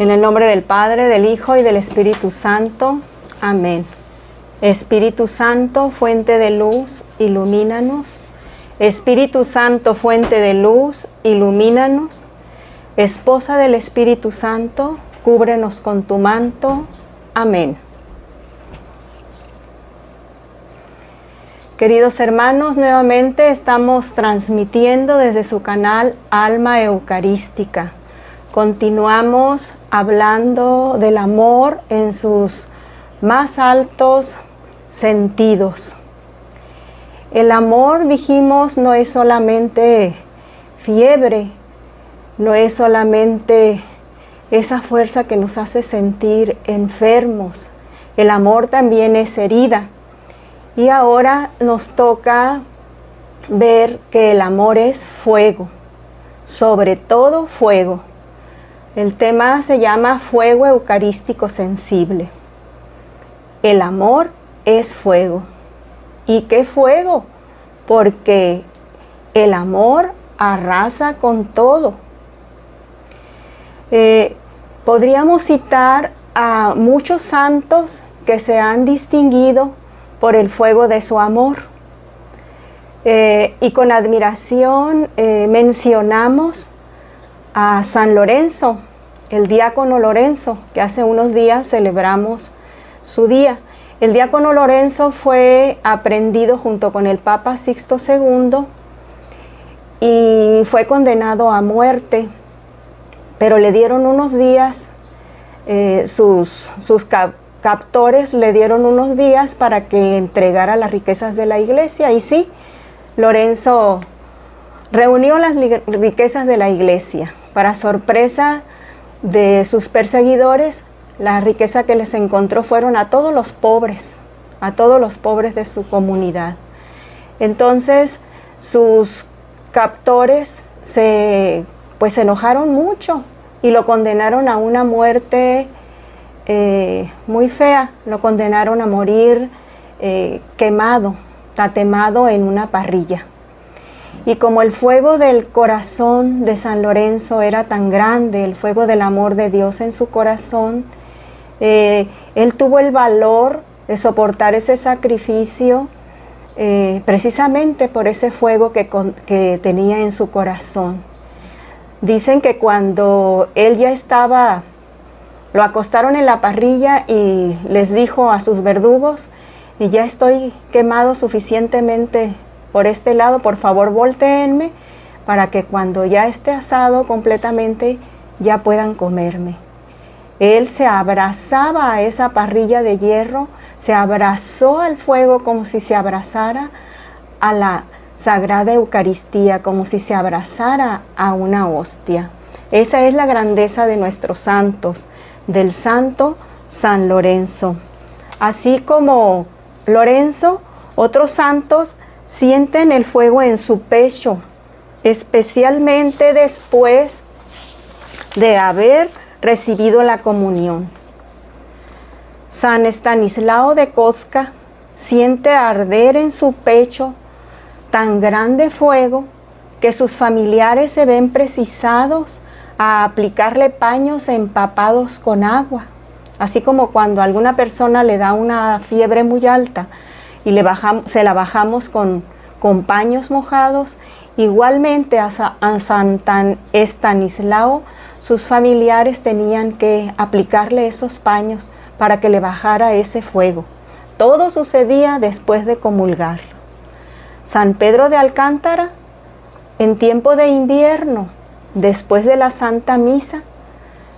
En el nombre del Padre, del Hijo y del Espíritu Santo. Amén. Espíritu Santo, fuente de luz, ilumínanos. Espíritu Santo, fuente de luz, ilumínanos. Esposa del Espíritu Santo, cúbrenos con tu manto. Amén. Queridos hermanos, nuevamente estamos transmitiendo desde su canal Alma Eucarística. Continuamos hablando del amor en sus más altos sentidos. El amor, dijimos, no es solamente fiebre, no es solamente esa fuerza que nos hace sentir enfermos. El amor también es herida. Y ahora nos toca ver que el amor es fuego, sobre todo fuego. El tema se llama fuego eucarístico sensible. El amor es fuego. ¿Y qué fuego? Porque el amor arrasa con todo. Podríamos citar a muchos santos que se han distinguido por el fuego de su amor. Y con admiración mencionamos a San Lorenzo, el diácono Lorenzo, que hace unos días celebramos su día. El diácono Lorenzo fue aprehendido junto con el Papa Sixto II y fue condenado a muerte, pero le dieron unos días, sus captores le dieron unos días para que entregara las riquezas de la iglesia. Y sí, Lorenzo reunió las riquezas de la iglesia. Para sorpresa de sus perseguidores, la riqueza que les encontró fueron a todos los pobres de su comunidad. Entonces sus captores se enojaron mucho y lo condenaron a una muerte muy fea. Lo condenaron a morir quemado, tatemado en una parrilla. Y como el fuego del corazón de San Lorenzo era tan grande, el fuego del amor de Dios en su corazón, él tuvo el valor de soportar ese sacrificio precisamente por ese fuego que tenía en su corazón. Dicen que cuando él ya estaba, lo acostaron en la parrilla y les dijo a sus verdugos: y ya estoy quemado suficientemente por este lado, por favor voltéenme para que cuando ya esté asado completamente ya puedan comerme. Él se abrazaba a esa parrilla de hierro, se abrazó al fuego como si se abrazara a la Sagrada Eucaristía, como si se abrazara a una hostia. Esa es la grandeza de nuestros santos, del santo San Lorenzo. Así como Lorenzo, otros santos sienten el fuego en su pecho, especialmente después de haber recibido la comunión. San Estanislao de Kostka siente arder en su pecho tan grande fuego que sus familiares se ven precisados a aplicarle paños empapados con agua, así como cuando a alguna persona le da una fiebre muy alta y se la bajamos con paños mojados. Igualmente a San Estanislao, sus familiares tenían que aplicarle esos paños para que le bajara ese fuego. Todo sucedía después de comulgar. San Pedro de Alcántara, en tiempo de invierno, después de la Santa Misa,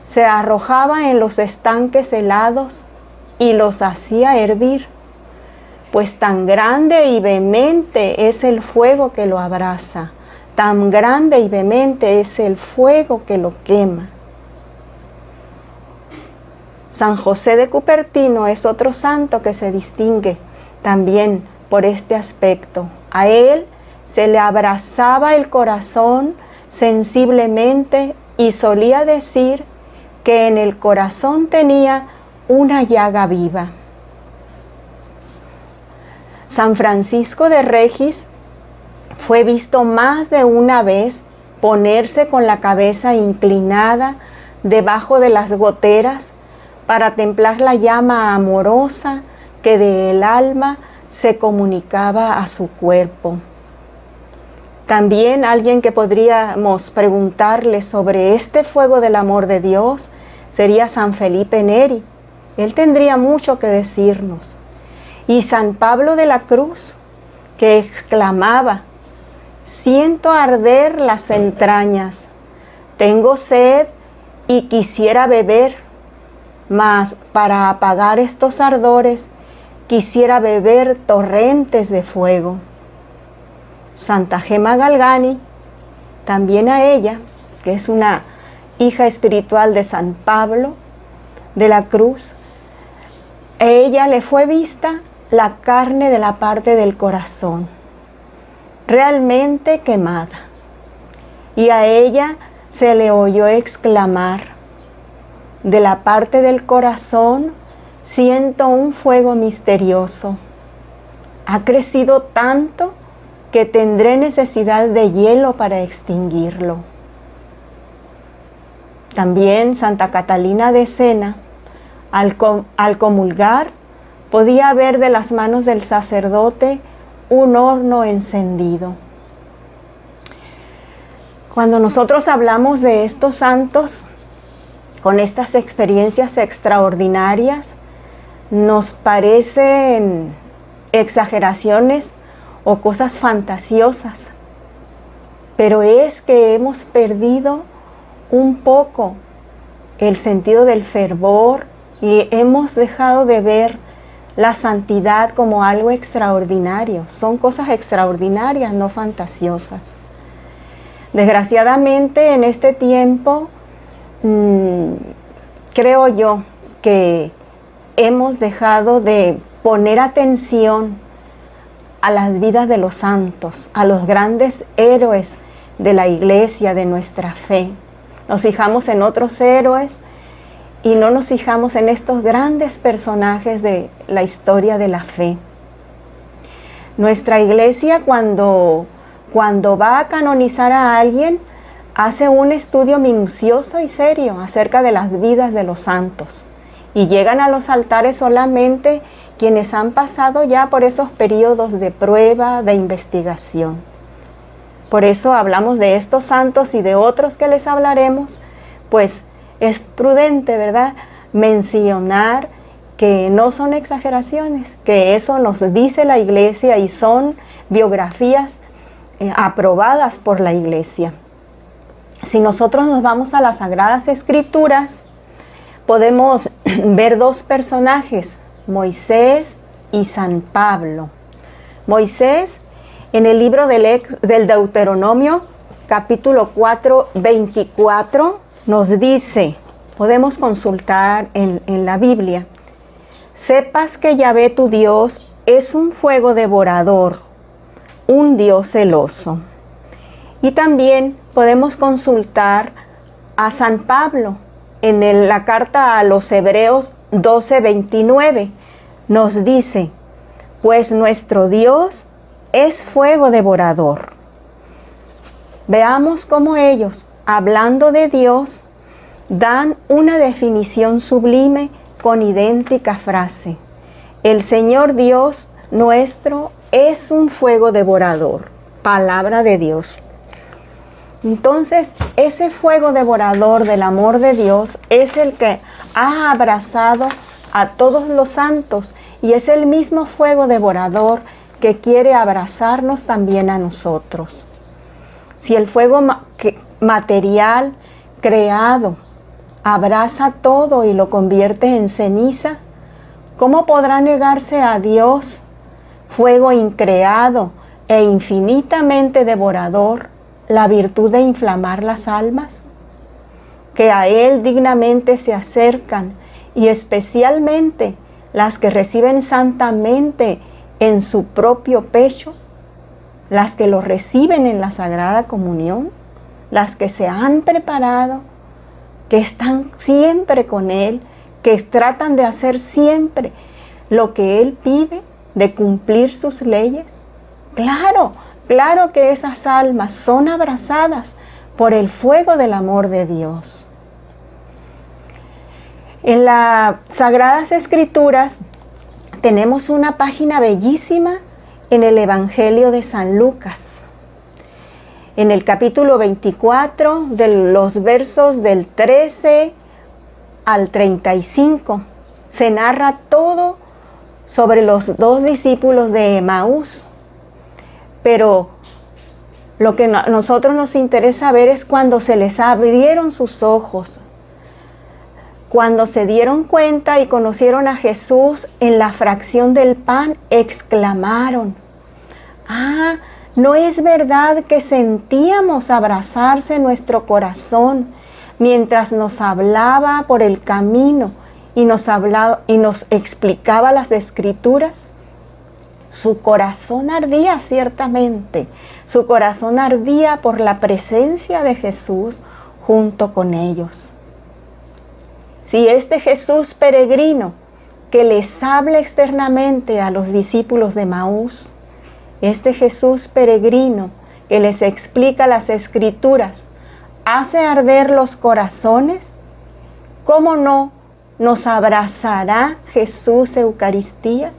se arrojaba en los estanques helados y los hacía hervir, pues tan grande y vehemente es el fuego que lo abraza, tan grande y vehemente es el fuego que lo quema. San José de Cupertino es otro santo que se distingue también por este aspecto. A él se le abrazaba el corazón sensiblemente y solía decir que en el corazón tenía una llaga viva. San Francisco de Regis fue visto más de una vez ponerse con la cabeza inclinada debajo de las goteras para templar la llama amorosa que del alma se comunicaba a su cuerpo. También alguien que podríamos preguntarle sobre este fuego del amor de Dios sería San Felipe Neri. Él tendría mucho que decirnos. Y San Pablo de la Cruz, que exclamaba: siento arder las entrañas, tengo sed y quisiera beber, mas para apagar estos ardores quisiera beber torrentes de fuego. Santa Gema Galgani, también a ella, que es una hija espiritual de San Pablo de la Cruz, a ella le fue vista la carne de la parte del corazón, realmente quemada, y a ella se le oyó exclamar: de la parte del corazón siento un fuego misterioso, ha crecido tanto que tendré necesidad de hielo para extinguirlo. También Santa Catalina de Siena, al comulgar, podía ver de las manos del sacerdote un horno encendido. Cuando nosotros hablamos de estos santos, con estas experiencias extraordinarias, nos parecen exageraciones o cosas fantasiosas, pero es que hemos perdido un poco el sentido del fervor y hemos dejado de ver la santidad como algo extraordinario. Son cosas extraordinarias, no fantasiosas. Desgraciadamente en este tiempo creo yo que hemos dejado de poner atención a las vidas de los santos, a los grandes héroes de la iglesia, de nuestra fe. Nos fijamos en otros héroes y no nos fijamos en estos grandes personajes de la historia de la fe. Nuestra iglesia cuando va a canonizar a alguien, hace un estudio minucioso y serio acerca de las vidas de los santos. Y llegan a los altares solamente quienes han pasado ya por esos periodos de prueba, de investigación. Por eso hablamos de estos santos y de otros que les hablaremos, pues es prudente, ¿verdad?, mencionar que no son exageraciones, que eso nos dice la iglesia y son biografías aprobadas por la iglesia. Si nosotros nos vamos a las Sagradas Escrituras, podemos ver dos personajes, Moisés y San Pablo. Moisés, en el libro del Deuteronomio, capítulo 4, 24, nos dice, podemos consultar en la Biblia: sepas que Yahvé tu Dios es un fuego devorador, un Dios celoso. Y también podemos consultar a San Pablo en la carta a los Hebreos 12:29. Nos dice: pues nuestro Dios es fuego devorador. Veamos cómo ellos, hablando de Dios, dan una definición sublime con idéntica frase: el Señor Dios nuestro es un fuego devorador. Palabra de Dios. Entonces, ese fuego devorador del amor de Dios es el que ha abrazado a todos los santos y es el mismo fuego devorador que quiere abrazarnos también a nosotros. Si el fuego material creado abraza todo y lo convierte en ceniza, ¿cómo podrá negarse a Dios, fuego increado e infinitamente devorador, la virtud de inflamar las almas? Que a Él dignamente se acercan, y especialmente las que reciben santamente en su propio pecho, las que lo reciben en la Sagrada Comunión, las que se han preparado, que están siempre con Él, que tratan de hacer siempre lo que Él pide, de cumplir sus leyes. Claro que esas almas son abrazadas por el fuego del amor de Dios. En las Sagradas Escrituras tenemos una página bellísima en el Evangelio de San Lucas. En el capítulo 24, de los versos del 13 al 35, se narra todo sobre los dos discípulos de Emaús. Pero lo que a nosotros nos interesa ver es cuando se les abrieron sus ojos, cuando se dieron cuenta y conocieron a Jesús en la fracción del pan, exclamaron: ¡ah! ¿No es verdad que sentíamos abrazarse nuestro corazón mientras nos hablaba por el camino y nos explicaba las Escrituras? Su corazón ardía ciertamente, su corazón ardía por la presencia de Jesús junto con ellos. Si este Jesús peregrino que les habla externamente a los discípulos de Emaús, este Jesús peregrino que les explica las Escrituras, hace arder los corazones, ¿cómo no nos abrazará Jesús Eucaristía?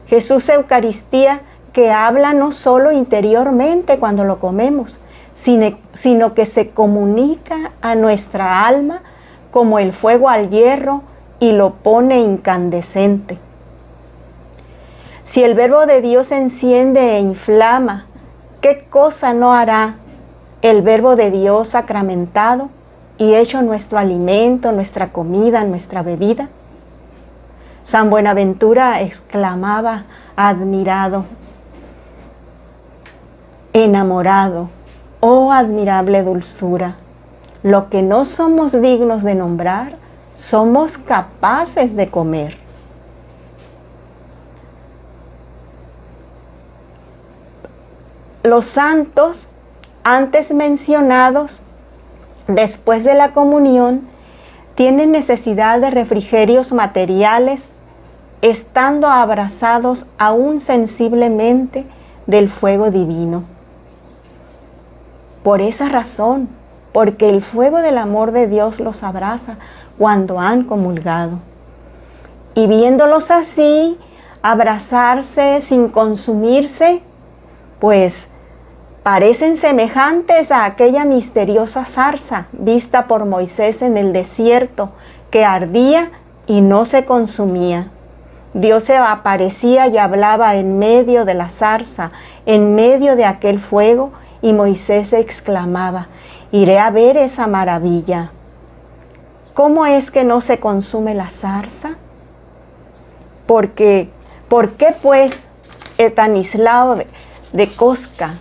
Jesús Eucaristía que habla no solo interiormente cuando lo comemos, sino que se comunica a nuestra alma como el fuego al hierro y lo pone incandescente. Si el Verbo de Dios enciende e inflama, ¿qué cosa no hará el Verbo de Dios sacramentado y hecho nuestro alimento, nuestra comida, nuestra bebida? San Buenaventura exclamaba admirado, enamorado: oh admirable dulzura, lo que no somos dignos de nombrar, somos capaces de comer. Los santos antes mencionados, después de la comunión, tienen necesidad de refrigerios materiales, estando abrazados aún sensiblemente del fuego divino. Por esa razón, porque el fuego del amor de Dios los abraza cuando han comulgado. Y viéndolos así, abrazarse sin consumirse, pues parecen semejantes a aquella misteriosa zarza vista por Moisés en el desierto, que ardía y no se consumía. Dios se aparecía y hablaba en medio de la zarza, en medio de aquel fuego, y Moisés exclamaba: iré a ver esa maravilla. ¿Cómo es que no se consume la zarza? ¿Por qué pues Estanislao de Kostka,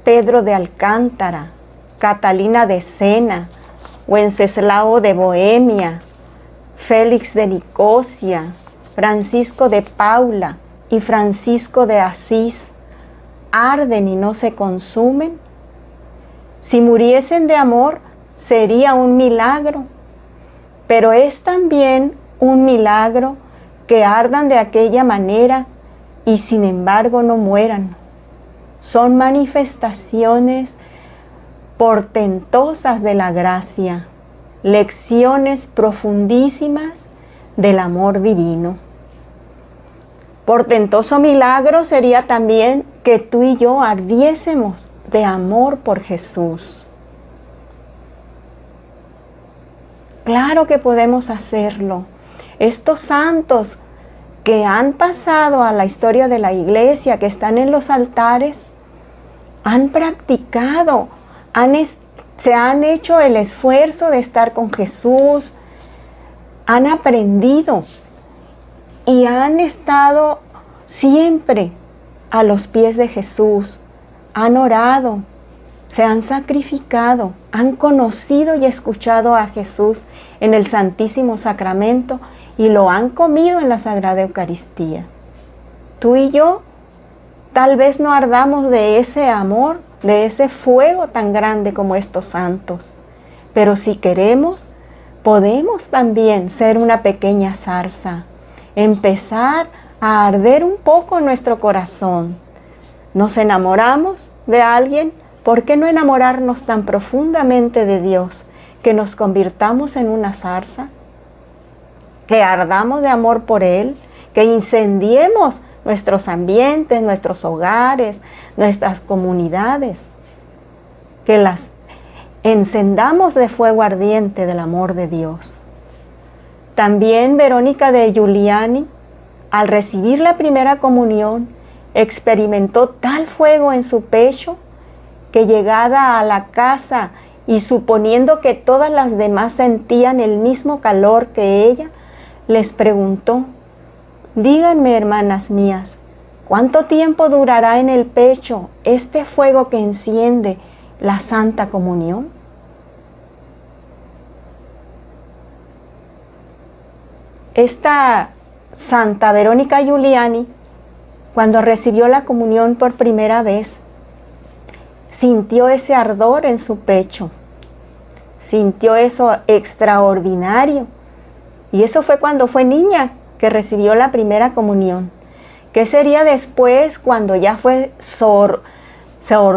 Pedro de Alcántara, Catalina de Sena, Wenceslao de Bohemia, Félix de Nicosia, Francisco de Paula y Francisco de Asís arden y no se consumen? Si muriesen de amor, sería un milagro, pero es también un milagro que ardan de aquella manera y sin embargo no mueran. Son manifestaciones portentosas de la gracia, lecciones profundísimas del amor divino. Portentoso milagro sería también que tú y yo ardiésemos de amor por Jesús. Claro que podemos hacerlo. Estos santos que han pasado a la historia de la iglesia, que están en los altares, han practicado, se han hecho el esfuerzo de estar con Jesús, han aprendido y han estado siempre a los pies de Jesús, han orado, se han sacrificado, han conocido y escuchado a Jesús en el Santísimo Sacramento y lo han comido en la Sagrada Eucaristía. Tú y yo tal vez no ardamos de ese amor, de ese fuego tan grande como estos santos, pero si queremos, podemos también ser una pequeña zarza, empezar a arder un poco nuestro corazón. ¿Nos enamoramos de alguien? ¿Por qué no enamorarnos tan profundamente de Dios, que nos convirtamos en una zarza, que ardamos de amor por Él, que incendiemos nuestros ambientes, nuestros hogares, nuestras comunidades, que las encendamos de fuego ardiente del amor de Dios. También Verónica de Giuliani, al recibir la primera comunión, experimentó tal fuego en su pecho que llegada a la casa y suponiendo que todas las demás sentían el mismo calor que ella, les preguntó: díganme, hermanas mías, ¿cuánto tiempo durará en el pecho este fuego que enciende la Santa Comunión? Esta Santa Verónica Giuliani, cuando recibió la comunión por primera vez, sintió ese ardor en su pecho, sintió eso extraordinario. Y eso fue cuando fue niña, que recibió la primera comunión. ¿Qué sería después cuando ya fue Sor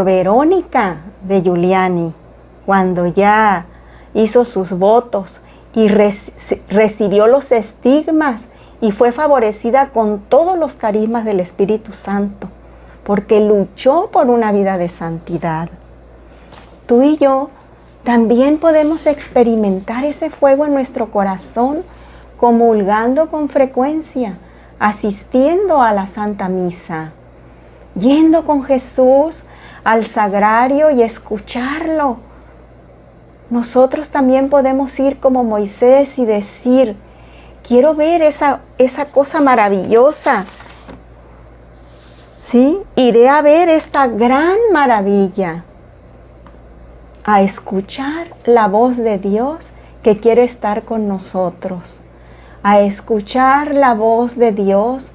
Verónica de Giuliani? Cuando ya hizo sus votos y recibió los estigmas y fue favorecida con todos los carismas del Espíritu Santo, porque luchó por una vida de santidad. Tú y yo también podemos experimentar ese fuego en nuestro corazón, comulgando con frecuencia, asistiendo a la Santa Misa, yendo con Jesús al sagrario y escucharlo. Nosotros también podemos ir como Moisés y decir: quiero ver esa cosa maravillosa. ¿Sí? Iré a ver esta gran maravilla, a escuchar la voz de Dios que quiere estar con nosotros, a escuchar la voz de Dios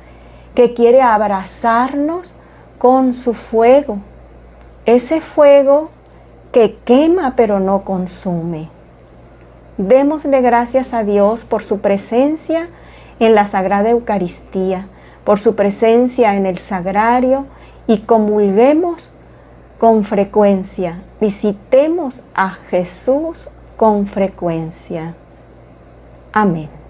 que quiere abrazarnos con su fuego, ese fuego que quema pero no consume. Démosle gracias a Dios por su presencia en la Sagrada Eucaristía, por su presencia en el sagrario, y comulguemos con frecuencia, visitemos a Jesús con frecuencia. Amén.